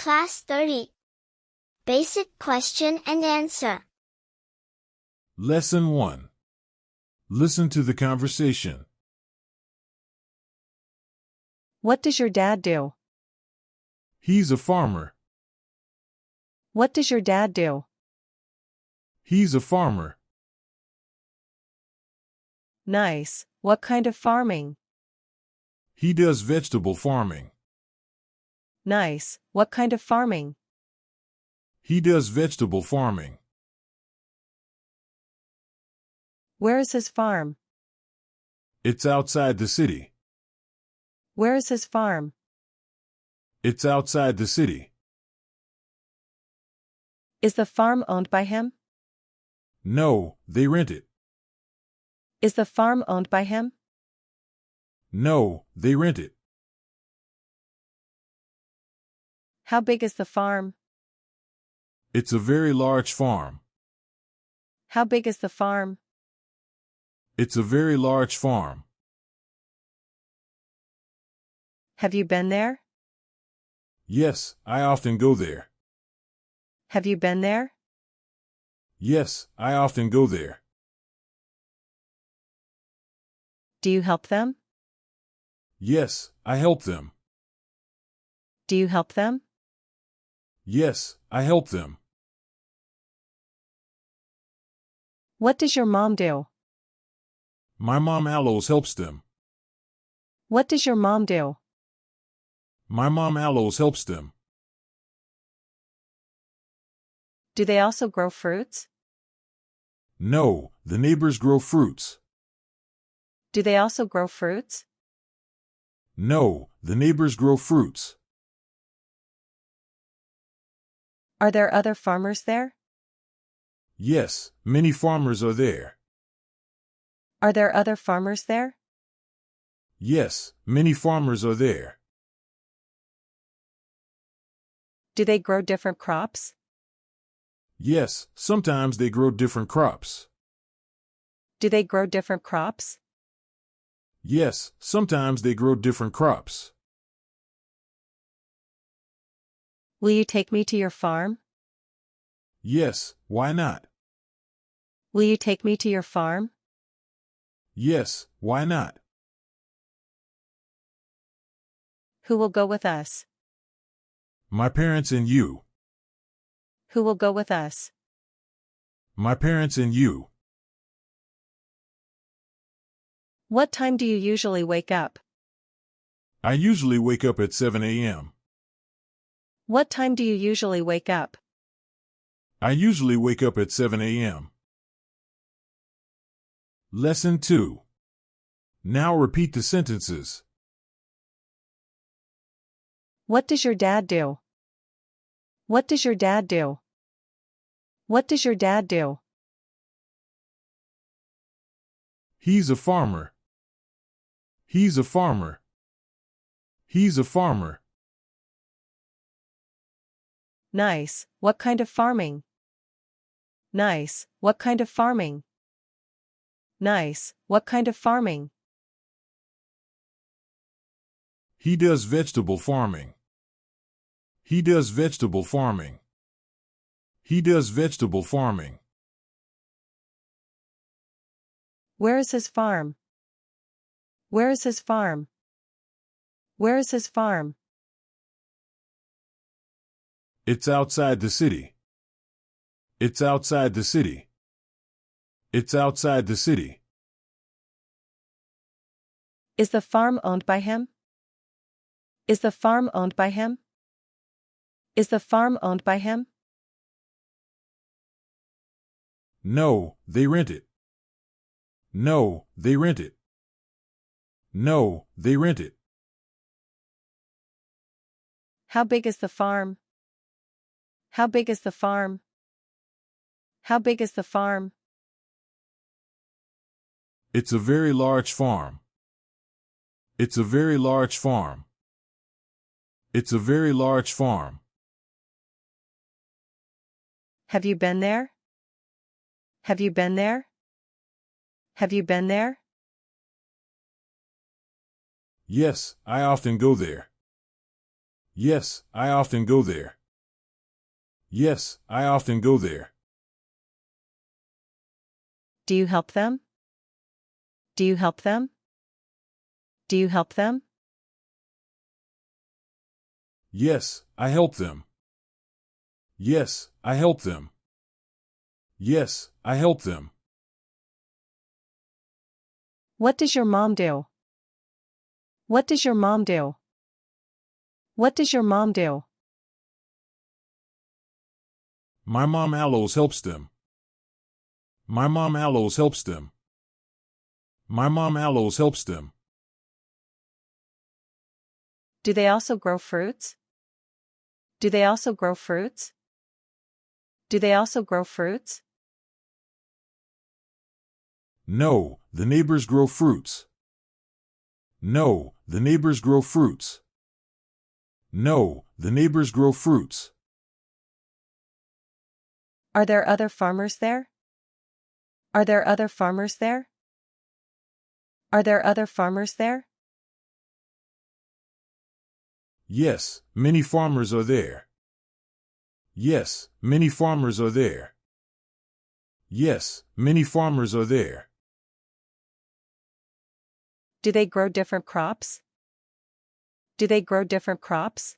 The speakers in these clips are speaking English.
Class 30. Basic question and answer. Lesson 1. Listen to the conversation. What does your dad do? He's a farmer. What does your dad do? He's a farmer. Nice. What kind of farming? He does vegetable farming. Nice. What kind of farming? He does vegetable farming. Where is his farm? It's outside the city. Where is his farm? It's outside the city. Is the farm owned by him? No, they rent it. Is the farm owned by him? No, they rent it. How big is the farm? It's a very large farm. How big is the farm? It's a very large farm. Have you been there? Yes, I often go there. Have you been there? Yes, I often go there. Do you help them? Yes, I help them. Do you help them? Yes, I help them. What does your mom do? My mom always helps them. What does your mom do? My mom always helps them. Do they also grow fruits? No, the neighbors grow fruits. Do they also grow fruits? No, the neighbors grow fruits. Are there other farmers there? Yes, many farmers are there. Are there other farmers there? Yes, many farmers are there. Do they grow different crops? Yes, sometimes they grow different crops. Do they grow different crops? Yes, sometimes they grow different crops. Will you take me to your farm? Yes, why not? Will you take me to your farm? Yes, why not? Who will go with us? My parents and you. Who will go with us? My parents and you. What time do you usually wake up? I usually wake up at 7 a.m. What time do you usually wake up? I usually wake up at 7 a.m. Lesson 2. Now repeat the sentences. What does your dad do? What does your dad do? What does your dad do? He's a farmer. He's a farmer. He's a farmer. Nice. What kind of farming? Nice. What kind of farming? Nice. What kind of farming? He does vegetable farming. He does vegetable farming. He does vegetable farming. Where is his farm? Where is his farm? Where is his farm? It's outside the city. It's outside the city. It's outside the city. Is the farm owned by him? Is the farm owned by him? Is the farm owned by him? No, they rent it. No, they rent it. No, they rent it. How big is the farm? How big is the farm? How big is the farm? It's a very large farm. It's a very large farm. It's a very large farm. Have you been there? Have you been there? Have you been there? Yes, I often go there. Yes, I often go there. Yes, I often go there. Do you help them? Do you help them? Do you help them? Yes, I help them. Yes, I help them. Yes, I help them. What does your mom do? What does your mom do? What does your mom do? My mom always helps them. My mom always helps them. My mom always helps them. Do they also grow fruits? Do they also grow fruits? Do they also grow fruits? No, the neighbors grow fruits. No, the neighbors grow fruits. No, the neighbors grow fruits. Are there other farmers there? Are there other farmers there? Are there other farmers there? Yes, many farmers are there. Yes, many farmers are there. Yes, many farmers are there. Do they grow different crops? Do they grow different crops?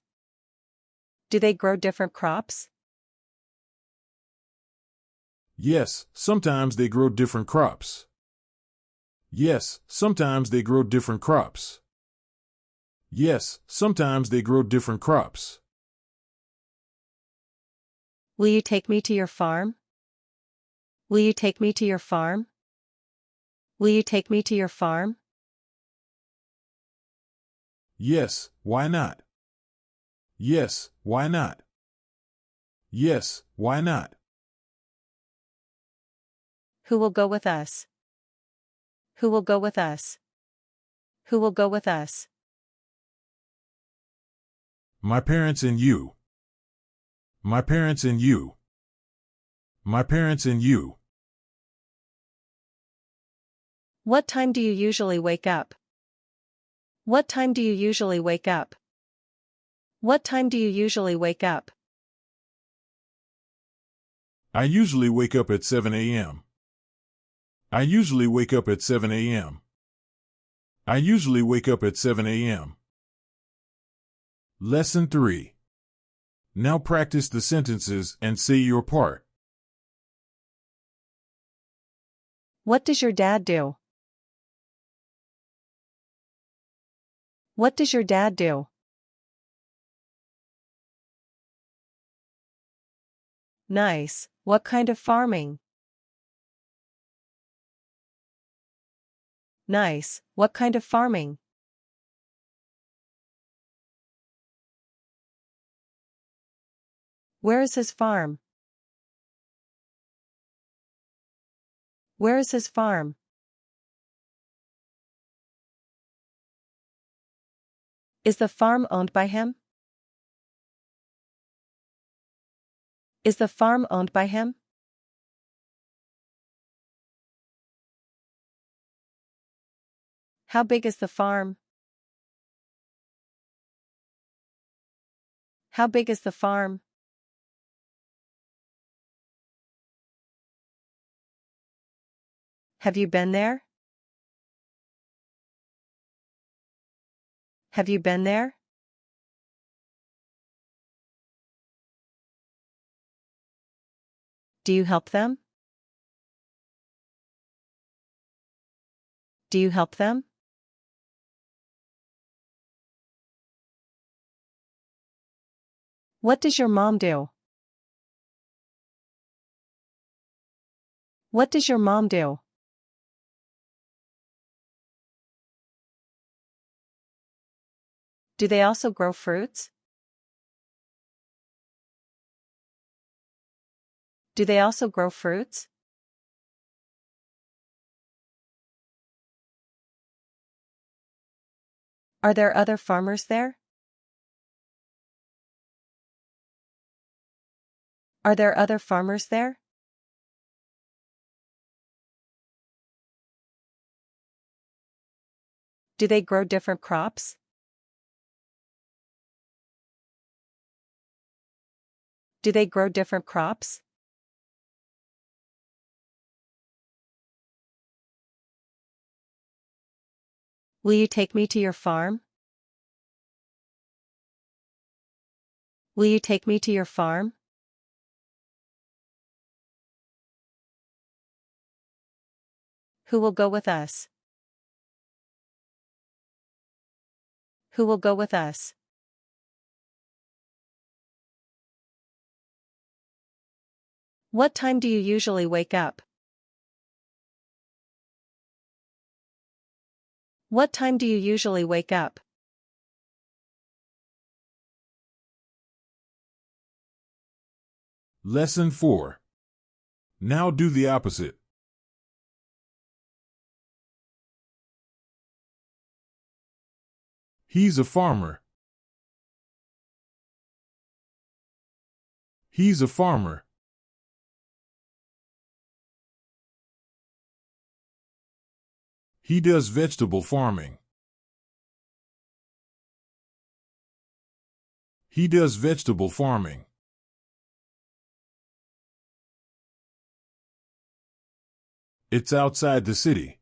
Do they grow different crops? Yes, sometimes they grow different crops. Yes, sometimes they grow different crops. Yes, sometimes they grow different crops. Will you take me to your farm? Will you take me to your farm? Will you take me to your farm? Yes, why not? Yes, why not? Yes, why not? Who will go with us? Who will go with us? Who will go with us? My parents and you. My parents and you. My parents and you. What time do you usually wake up? What time do you usually wake up? What time do you usually wake up? I usually wake up at 7 a.m. I usually wake up at 7 a.m. I usually wake up at 7 a.m. Lesson 3. Now practice the sentences and say your part. What does your dad do? What does your dad do? Nice. What kind of farming? Nice. What kind of farming? Where is his farm? Where is his farm? Is the farm owned by him? Is the farm owned by him? How big is the farm? How big is the farm? Have you been there? Have you been there? Do you help them? Do you help them? What does your mom do? What does your mom do? Do they also grow fruits? Do they also grow fruits? Are there other farmers there? Are there other farmers there? Do they grow different crops? Do they grow different crops? Will you take me to your farm? Will you take me to your farm? Who will go with us? Who will go with us? What time do you usually wake up? What time do you usually wake up? Lesson 4. Now do the opposite. He's a farmer. He's a farmer. He does vegetable farming. He does vegetable farming. It's outside the city.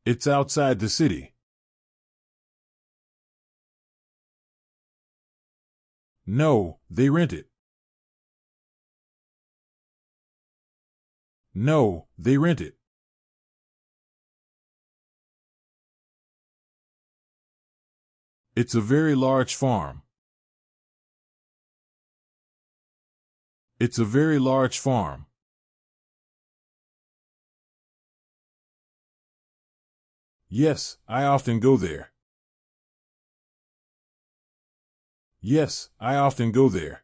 It's outside the city. No, they rent it. No, they rent it. It's a very large farm. It's a very large farm. Yes, I often go there. Yes, I often go there.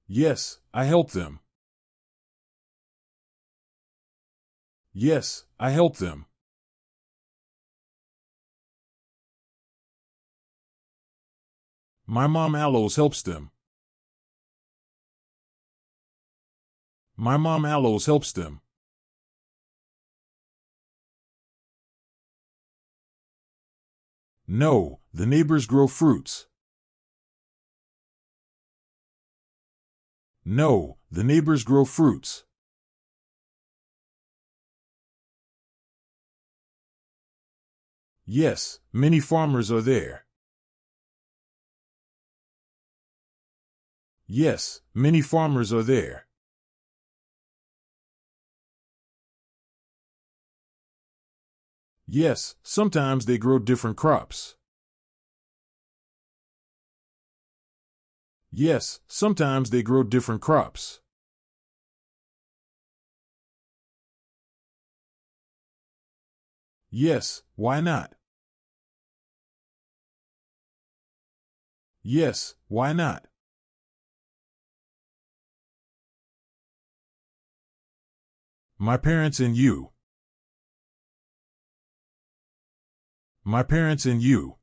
Yes, I help them. Yes, I help them. My mom always helps them. My mom always helps them. No, the neighbors grow fruits. No, the neighbors grow fruits. Yes, many farmers are there. Yes, many farmers are there. Yes, sometimes they grow different crops. Yes, sometimes they grow different crops. Yes, why not? Yes, why not? My parents and you. My parents and you.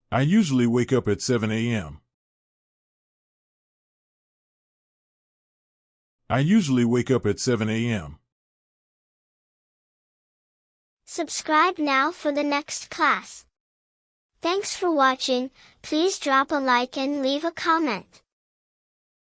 I usually wake up at 7 a.m. I usually wake up at 7 a.m. Subscribe now for the next class. Thanks for watching. Please drop a like and leave a comment.